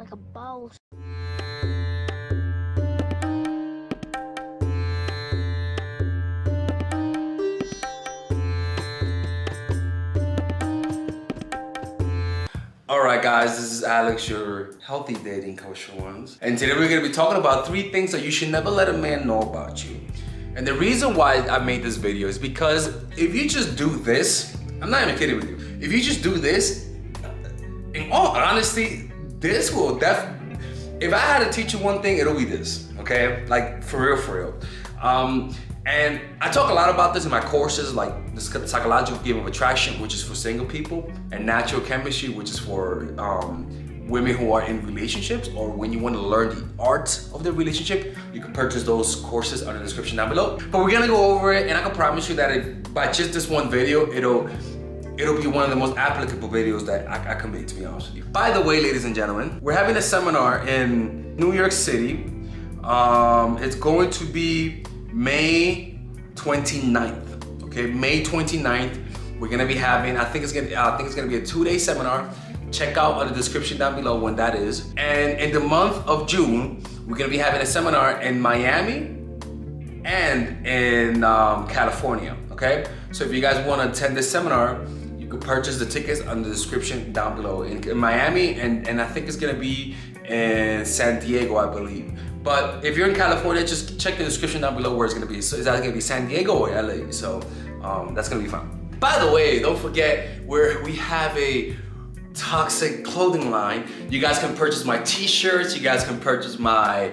like a boss. Alright guys, this is Alex, your healthy dating coach for ones. And today we're going to be talking about 3 things that you should never let a man know about you. And the reason why I made this video is because if you just do this, I'm not even kidding with you. If you just do this, in all honesty, this will if I had to teach you one thing, it'll be this, okay? Like for real. And I talk a lot about this in my courses, like the psychological game of attraction, which is for single people, and natural chemistry, which is for women who are in relationships, or when you want to learn the art of the relationship, you can purchase those courses under the description down below. But we're gonna go over it, and I can promise you that by just this one video, it'll be one of the most applicable videos that I can make, to be honest with you. By the way, ladies and gentlemen, we're having a seminar in New York City. It's going to be May 29th, okay? May 29th, we're gonna be having, I think it's gonna be a 2-day seminar. Check out the description down below when that is. And in the month of June, we're gonna be having a seminar in Miami and in California, okay? So if you guys wanna attend this seminar, you can purchase the tickets under the description down below. In Miami, and I think it's gonna be in San Diego, I believe. But if you're in California, just check the description down below where it's gonna be. So is that gonna be San Diego or LA? So that's gonna be fun. By the way, don't forget we have a toxic clothing line. You guys can purchase my t-shirts. You guys can purchase my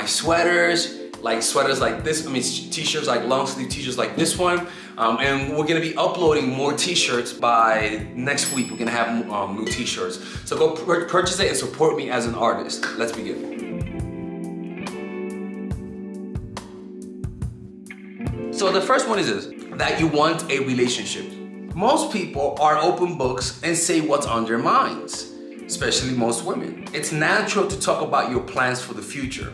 sweaters. Like sweaters like this, t-shirts like long sleeve t-shirts like this one. And we're gonna be uploading more t-shirts by next week. We're gonna have new t-shirts. So go purchase it and support me as an artist. Let's begin. So the first one is this, that you want a relationship. Most people are open books and say what's on their minds, especially most women. It's natural to talk about your plans for the future.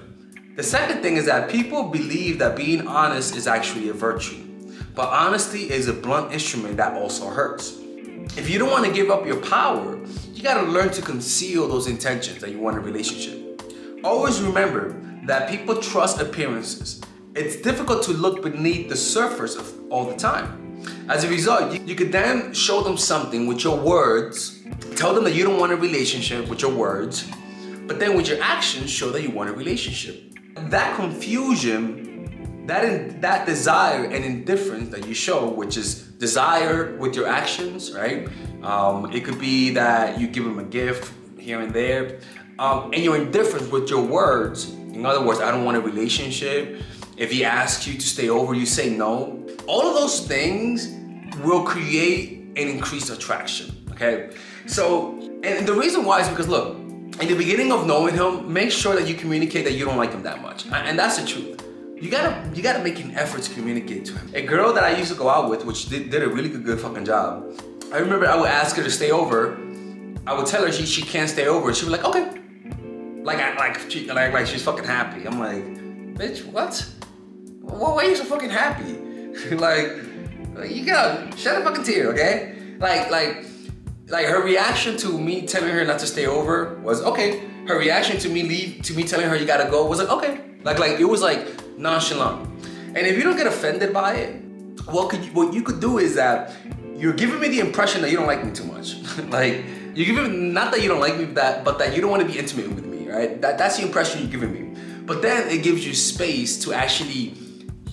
The second thing is that people believe that being honest is actually a virtue, but honesty is a blunt instrument that also hurts. If you don't want to give up your power, you gotta learn to conceal those intentions that you want in a relationship. Always remember that people trust appearances. It's difficult to look beneath the surface all the time. As a result, you could then show them something with your words, tell them that you don't want a relationship with your words, but then with your actions, show that you want a relationship. That confusion, that desire and indifference that you show, which is desire with your actions, right? It could be that you give them a gift here and there, and your indifference with your words. In other words, I don't want a relationship. If he asks you to stay over, you say no. All of those things will create an increased attraction, okay? So, and the reason why is because look, in the beginning of knowing him, make sure that you communicate that you don't like him that much. And that's the truth. You gotta make an effort to communicate to him. A girl that I used to go out with, which did a really good fucking job. I remember I would ask her to stay over. I would tell her she can't stay over. She'd be like, okay. Like she's fucking happy. I'm like, bitch, what? Why are you so fucking happy? like you gotta shed a fucking tear, okay? Like her reaction to me telling her not to stay over was okay. Her reaction to me telling her you gotta go was like okay. Like it was like nonchalant. And if you don't get offended by it, what you could do is that you're giving me the impression that you don't like me too much. Like you're giving, not that you don't like me, but that you don't want to be intimate with me, right? That's the impression you're giving me. But then it gives you space to actually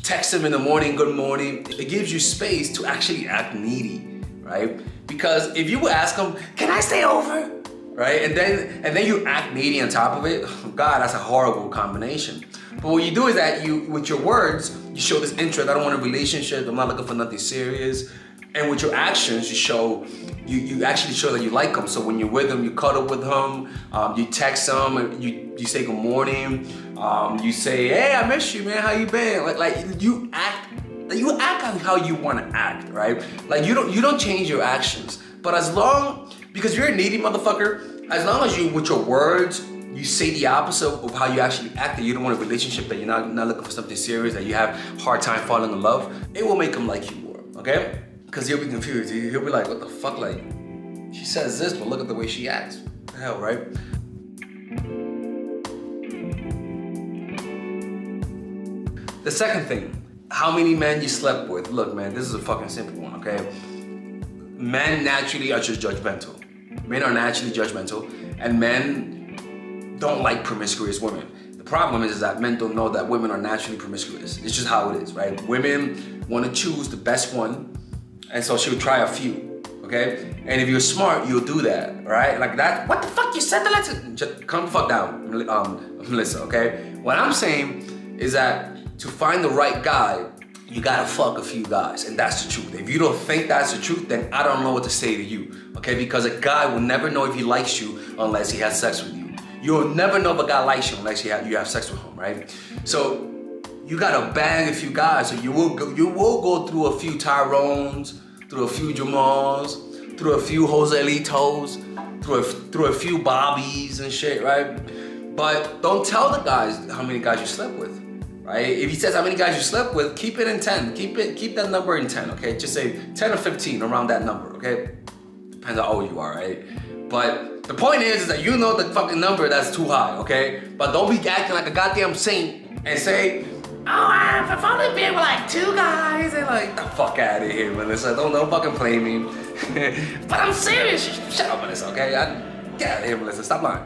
text him in the morning, good morning. It gives you space to actually act needy, right? Because if you would ask him, can I stay over? Right? And then you act needy on top of it, oh God, that's a horrible combination. But what you do is that with your words, you show this interest. I don't want a relationship. I'm not looking for nothing serious. And with your actions, you actually show that you like him. So when you're with him, you cuddle with him, you text him, you say good morning, you say, hey, I miss you, man. How you been? Like you act how you want to act, right? Like you don't change your actions. But because you're a needy motherfucker, as long as you with your words you say the opposite of how you actually act, that you don't want a relationship, that you're not looking for something serious, that you have a hard time falling in love, it will make him like you more, okay? Because he'll be confused. He'll be like, what the fuck? Like, she says this, but look at the way she acts. What the hell, right? The second thing, how many men you slept with. Look, man, this is a fucking simple one, okay? Men naturally are just judgmental. Men are naturally judgmental, and men don't like promiscuous women. The problem is that men don't know that women are naturally promiscuous. It's just how it is, right? Women want to choose the best one, and so she'll try a few, okay? And if you're smart, you'll do that, right? Like that, what the fuck, you said that? Just calm the fuck down, Melissa, okay? What I'm saying is that to find the right guy, you gotta fuck a few guys, and that's the truth. If you don't think that's the truth, then I don't know what to say to you, okay? Because a guy will never know if he likes you unless he has sex with you. You'll never know if a guy likes you unless you have sex with him, right? So you gotta bang a few guys. So you will go through a few Tyrones, through a few Jamals, through a few Joselitos, through a few Bobbies and shit, right? But don't tell the guys how many guys you slept with. Right? If he says how many guys you slept with, keep it in 10. Keep that number in 10, okay? Just say 10 or 15, around that number, okay? Depends how old you are, right? But the point is that you know the fucking number that's too high, okay? But don't be acting like a goddamn saint and say, oh, I've only been with like 2 guys. And like, the fuck out of here, Melissa. Don't fucking play me. But I'm serious. Shut up, Melissa, okay? Get out of here, Melissa. Stop lying.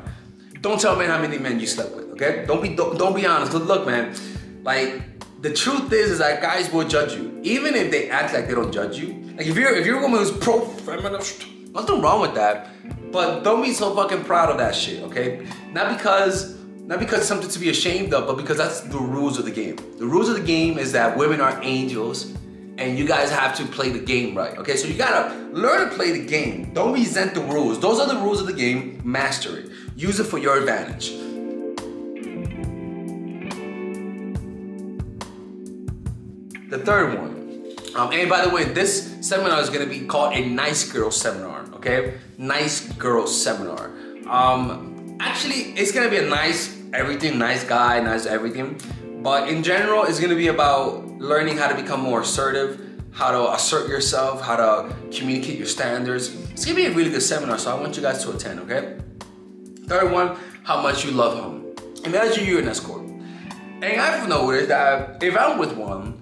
Don't tell men how many men you slept with, okay? Don't be honest. Look, man. Like, the truth is that guys will judge you, even if they act like they don't judge you. Like, if you're a woman who's pro-feminist, nothing wrong with that, but don't be so fucking proud of that shit, okay? Not because it's something to be ashamed of, but because that's the rules of the game. The rules of the game is that women are angels, and you guys have to play the game right, okay? So you gotta learn to play the game. Don't resent the rules. Those are the rules of the game. Master it. Use it for your advantage. The third one, and by the way, this seminar is gonna be called a nice girl seminar, okay? Nice girl seminar. Actually, it's gonna be a nice everything, nice guy, nice everything. But in general, it's gonna be about learning how to become more assertive, how to assert yourself, how to communicate your standards. It's gonna be a really good seminar, so I want you guys to attend, okay? Third one, how much you love him. Imagine you're an escort. And I've noticed that if I'm with one,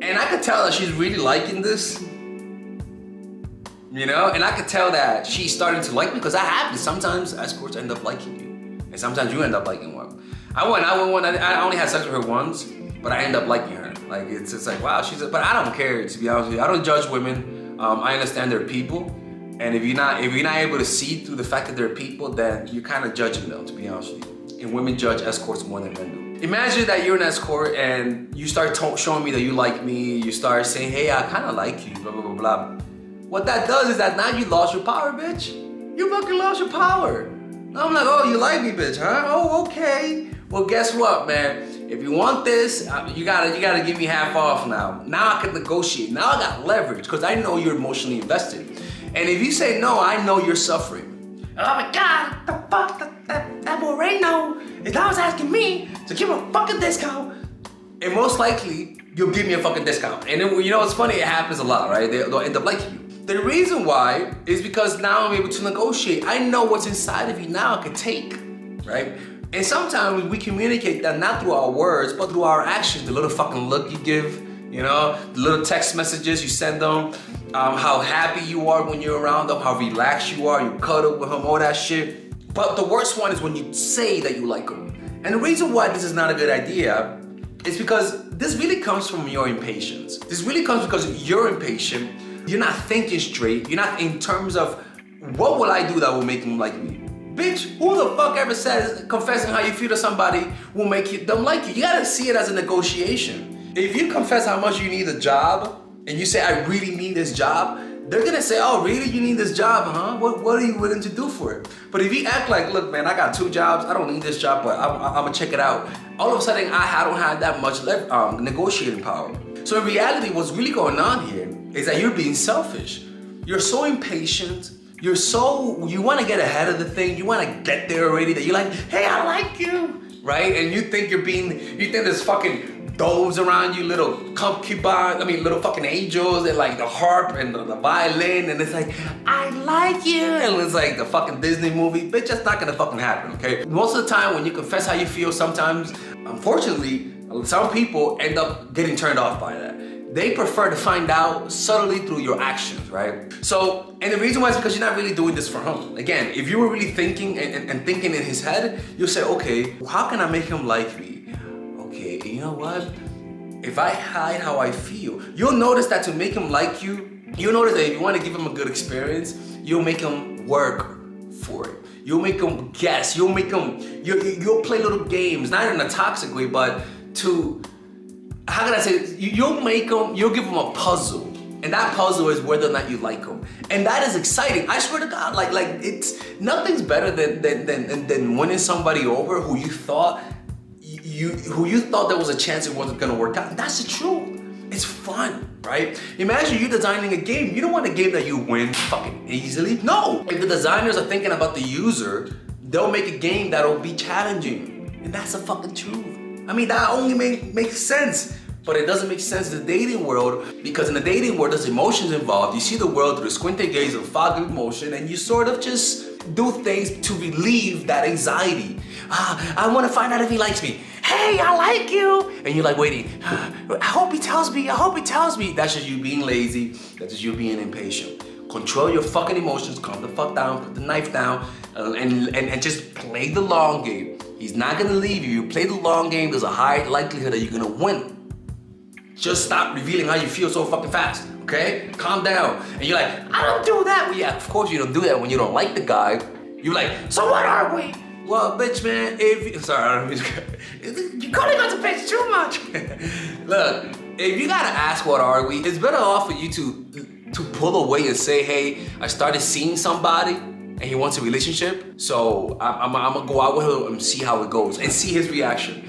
and I could tell that she's really liking this, you know? And I could tell that she's starting to like me, because that happens. Sometimes escorts end up liking you, and sometimes you end up liking one. I only had sex with her once, but I end up liking her. Like, it's like, wow, but I don't care, to be honest with you. I don't judge women. I understand they're people. And if you're not able to see through the fact that they're people, then you're kind of judging them, to be honest with you. And women judge escorts more than men do. Imagine that you're an escort and you start showing me that you like me. You start saying, hey, I kind of like you, blah, blah, blah, blah. What that does is that now you lost your power, bitch. You fucking lost your power. Now I'm like, oh, you like me, bitch, huh? Oh, okay. Well, guess what, man? If you want this, you gotta give me half off now. Now I can negotiate. Now I got leverage, because I know you're emotionally invested. And if you say no, I know you're suffering. Oh my God, the fuck, that boy Reno is always asking me to give him a fucking discount. And most likely, you'll give me a fucking discount. And then, you know, it's funny, it happens a lot, right? They'll end up liking you. The reason why is because now I'm able to negotiate. I know what's inside of you now I can take, right? And sometimes we communicate that not through our words, but through our actions. The little fucking look you give, you know, the little text messages you send them, how happy you are when you're around them, how relaxed you are, you cuddle with them, all that shit. But the worst one is when you say that you like them. And the reason why this is not a good idea is because this really comes from your impatience. This really comes because you're impatient. You're not thinking straight. You're not in terms of, what will I do that will make them like me? Bitch, who the fuck ever says confessing how you feel to somebody will make them like you? You gotta see it as a negotiation. If you confess how much you need a job, and you say, I really need this job, they're gonna say, oh, really? You need this job, huh? What are you willing to do for it? But if you act like, look, man, I got 2 jobs, I don't need this job, but I'm gonna check it out. All of a sudden, I don't have that much negotiating power. So in reality, what's really going on here is that you're being selfish. You're so impatient. You wanna get ahead of the thing. You wanna get there already, that you're like, hey, I like you, right? And you think you think there's fucking doves around you, little concubines, little fucking angels, and like the harp and the violin, and it's like, I like you, and it's like the fucking Disney movie. Bitch, that's not gonna fucking happen, okay? Most of the time when you confess how you feel, sometimes, unfortunately, a Some people end up getting turned off by that. They prefer to find out subtly through your actions, right? So, and the reason why is because you're not really doing this for him. Again, if you were really thinking and thinking in his head, you'll say, okay, how can I make him like me? Okay, you know what? If I hide how I feel, you'll notice that to make him like you, you'll notice that if you want to give him a good experience, you'll make him work for it. You'll make him guess. You'll make him, you'll play little games, not in a toxic way, but to, how can I say, you'll give him a puzzle. And that puzzle is whether or not you like him. And that is exciting. I swear to God, like it's, nothing's better than winning somebody over who you thought there was a chance it wasn't gonna work out. That's the truth. It's fun, right? Imagine you designing a game. You don't want a game that you win fucking easily. No, if the designers are thinking about the user, they'll make a game that'll be challenging. And that's the fucking truth. I mean, that only makes sense. But it doesn't make sense in the dating world, because in the dating world, there's emotions involved. You see the world through a squinted gaze of fog of emotion, and you sort of just do things to relieve that anxiety. I want to find out if he likes me. Hey, I like you. And you're like waiting. I hope he tells me. I hope he tells me. That's just you being lazy. That's just you being impatient. Control your fucking emotions. Calm the fuck down. Put the knife down. And just play the long game. He's not going to leave you. You play the long game. There's a high likelihood that you're going to win. Just stop revealing how you feel so fucking fast, okay? Calm down. And you're like, I don't do that. Well, yeah, of course you don't do that when you don't like the guy. You're like, so what are we? Well, bitch, man, you calling us a bitch too much. Look, if you gotta ask what are we, it's better off for you to pull away and say, hey, I started seeing somebody and he wants a relationship, so I'm gonna go out with him and see how it goes and see his reaction.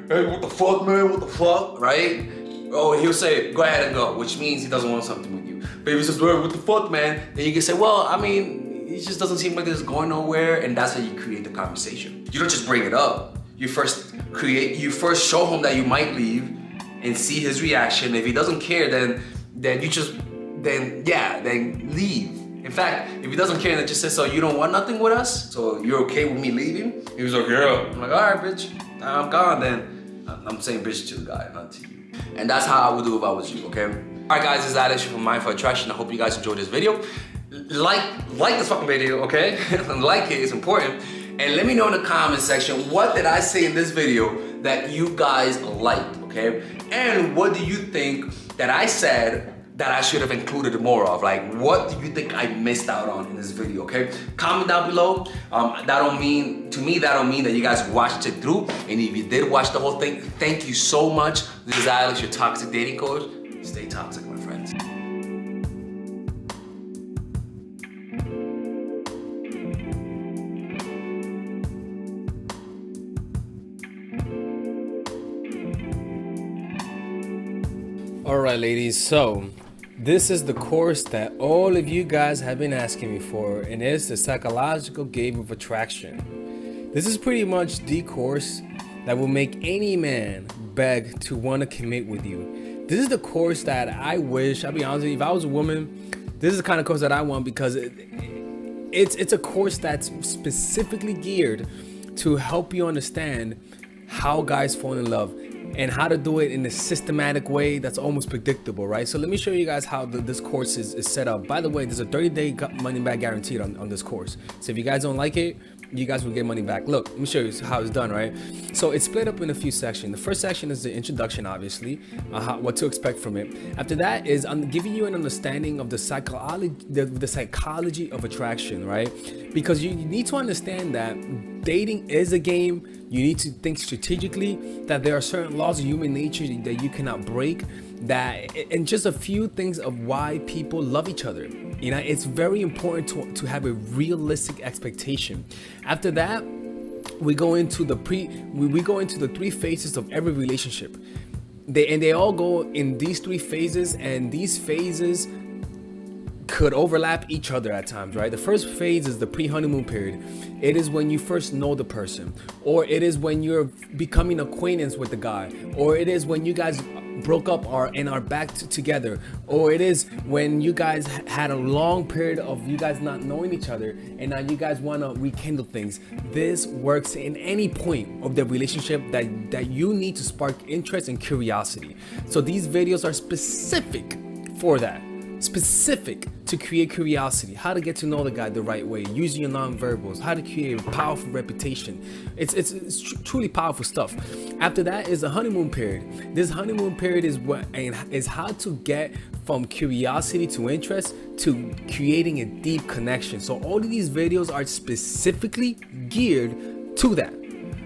Hey, what the fuck, man? What the fuck, right? Oh, he'll say, go ahead and go, which means he doesn't want something with you. But if he says, what the fuck, man? Then you can say, well, I mean, it just doesn't seem like this is going nowhere, and that's how you create the conversation. You don't just bring it up. You first show him that you might leave and see his reaction. If he doesn't care, then leave. In fact, if he doesn't care, then just say, so you don't want nothing with us? So you're okay with me leaving? He was like, yeah. I'm like, all right, bitch, I'm gone then. I'm saying bitch to the guy, not to you. And that's how I would do if I was you, okay? All right, guys, this is Alex from Mind for Attraction. I hope you guys enjoyed this video. Like this fucking video, okay? Like it, it's important. And let me know in the comment section, what did I say in this video that you guys liked, okay? And what do you think that I said that I should have included more of? Like, what do you think I missed out on in this video, okay? Comment down below. That don't mean that you guys watched it through. And if you did watch the whole thing, thank you so much. This is Alex, your toxic dating coach. Stay toxic, my friends. Alright ladies, so this is the course that all of you guys have been asking me for, and it's the psychological game of attraction. This is pretty much the course that will make any man beg to want to commit with you. This is the course that I wish, I'll be honest with you, if I was a woman, this is the kind of course that I want, because it's a course that's specifically geared to help you understand how guys fall in love and how to do it in a systematic way that's almost predictable, right? So let me show you guys how this course is set up. By the way, there's a 30-day money back guaranteed on this course. So if you guys don't like it, you guys will get money back. Look, let me show you how it's done, right? So it's split up in a few sections. The first section is the introduction, obviously, what to expect from it. After that is giving you an understanding of the psychology of attraction, right? Because you need to understand that dating is a game. You need to think strategically, that there are certain laws of human nature that you cannot break, and just a few things of why people love each other. You know, it's very important to have a realistic expectation. After that, we go into the three phases of every relationship. They all go in these three phases, and these phases could overlap each other at times, right? The first phase is the pre-honeymoon period. It is when you first know the person, or it is when you're becoming acquaintance with the guy, or it is when you guys broke up and are back together, or it is when you guys had a long period of you guys not knowing each other and now you guys want to rekindle things. This works in any point of the relationship that you need to spark interest and curiosity. So these videos are specific for that, specific to create curiosity, how to get to know the guy the right way, using your non-verbals, how to create a powerful reputation. It's truly powerful stuff. After that is the honeymoon period. This honeymoon period is how to get from curiosity to interest to creating a deep connection. So all of these videos are specifically geared to that.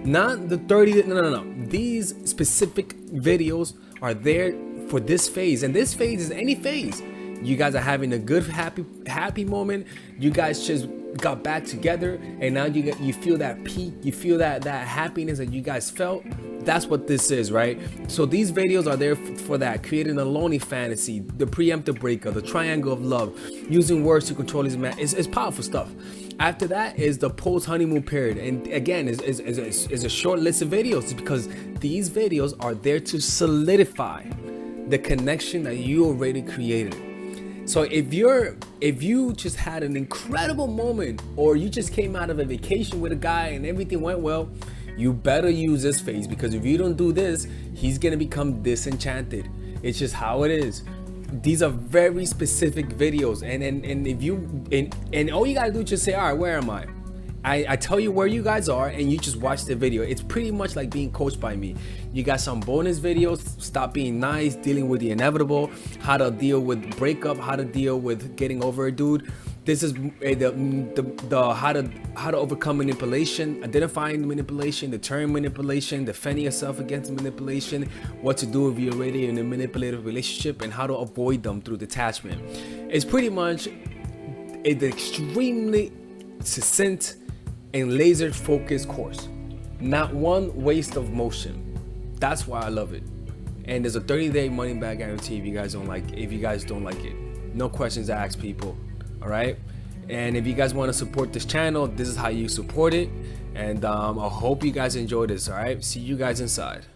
Not the 30, no. These specific videos are there for this phase, and this phase is any phase. You guys are having a good happy moment. You guys just got back together, and now you feel that peak, you feel that happiness that you guys felt. That's what this is, right? So these videos are there for that, creating a lonely fantasy, the preemptive breakup, the triangle of love, using words to control his man. It's powerful stuff. After that is the post honeymoon period, and again is a short list of videos because these videos are there to solidify the connection that you already created. So if you just had an incredible moment, or you just came out of a vacation with a guy and everything went well, you better use this phase, because if you don't do this, he's gonna become disenchanted. It's just how it is. These are very specific videos, and if you and all you gotta do is just say, all right, where am I? I tell you where you guys are, and you just watch the video. It's pretty much like being coached by me. You got some bonus videos: stop being nice, dealing with the inevitable, how to deal with breakup, how to deal with getting over a dude. This is the how to overcome manipulation, identifying manipulation, deterring manipulation, defending yourself against manipulation, what to do if you're already in a manipulative relationship, and how to avoid them through detachment. It's pretty much an extremely succinct and laser focused course. Not one waste of motion. That's why I love it. And there's a 30-day money back guarantee if you guys don't like it. No questions asked, people. All right. And if you guys want to support this channel, this is how you support it. And I hope you guys enjoy this. All right. See you guys inside.